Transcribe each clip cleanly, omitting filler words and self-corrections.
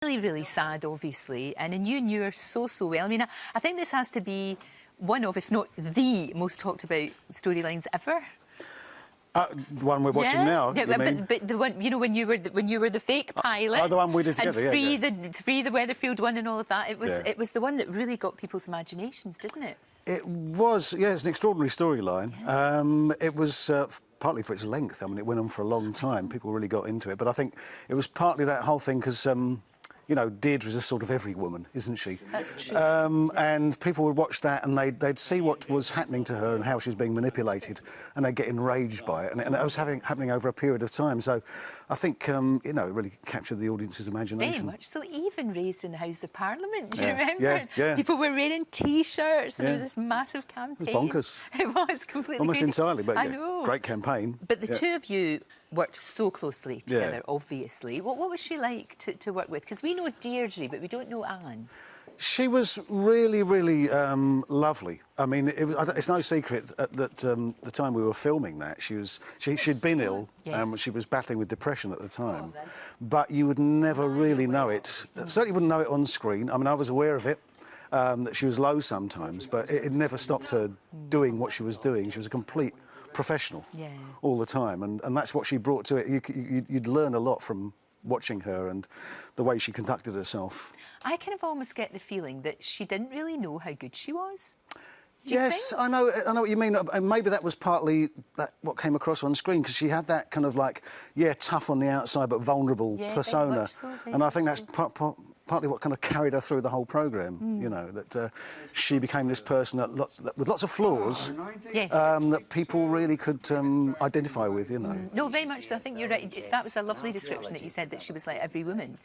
Really, really sad, obviously, and you knew her so well. I mean, I think this has to be one of, if not the most talked about storylines ever. The one we're watching now. Yeah, but the one, you know, when you were the fake pilot. Oh, the one we did together. And free the Weatherfield one and all of that. It was the one that really got people's imaginations, didn't it? It was. Yeah, it's an extraordinary storyline. Yeah. It was. Partly for its length. I mean, it went on for a long time. People really got into it. But I think it was partly that whole thing because, you know, Deirdre's a sort of every woman, isn't she? That's true. And people would watch that and they'd see what was happening to her and how she was being manipulated, and they'd get enraged by it. And it was happening over a period of time. So I think, you know, it really captured the audience's imagination. Very much. So even raised in the House of Parliament, do you Yeah. remember? Yeah. People were wearing T-shirts and there was this massive campaign. It was bonkers. It was completely Almost crazy. entirely, but I yeah, know. great campaign. But the two of you worked so closely together, Yeah. obviously. What was she like to work with? Because we know Deirdre, but we don't know Anne. She was really, really lovely. I mean, it's no secret that the time we were filming that, she'd been ill. Yes. She was battling with depression at the time. But you would never really know it. Certainly wouldn't know it on screen. I mean, I was aware of it, that she was low sometimes, but it never stopped her doing what she was doing. She was a complete professional all the time, and that's what she brought to it. You'd learn a lot from watching her and the way she conducted herself. I kind of almost get the feeling that she didn't really know how good she was. Yes, I know what you mean. And maybe that was partly what came across on screen, because she had that kind of like, tough on the outside but vulnerable persona. And I think that's partly what kind of carried her through the whole programme, you know, that she became this person with lots of flaws that people really could identify with, you know. No, very much so. I think you're right. That was a lovely description that you said, that she was like every woman,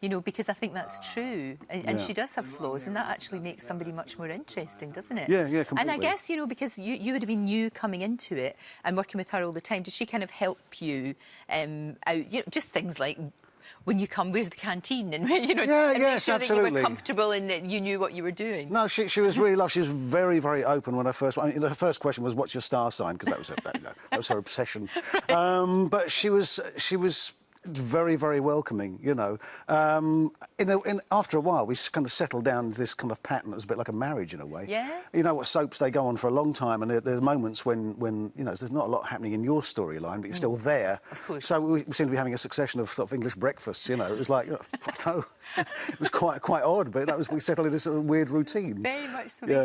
you know, because I think that's true. And she does have flaws, and that actually makes somebody much more interesting, doesn't it? Yeah, completely. And I guess, you know, because you would have been new coming into it and working with her all the time, did she kind of help you out, you know, just things like when you come, where's the canteen? And, you know, and make sure that you were comfortable and that you knew what you were doing. No, she was really lovely. She was very, very open when her first... I mean, her first question was, what's your star sign? Because that was her obsession. Right. But she was very, very welcoming, you know. After a while, we kind of settled down into this kind of pattern that was a bit like a marriage in a way. Yeah. You know what, soaps, they go on for a long time, and there's moments when you know, there's not a lot happening in your storyline, but you're still there. Of course. So we seem to be having a succession of sort of English breakfasts, you know. It was like, it was quite odd, but we settled into this weird routine. Very much so. Yeah.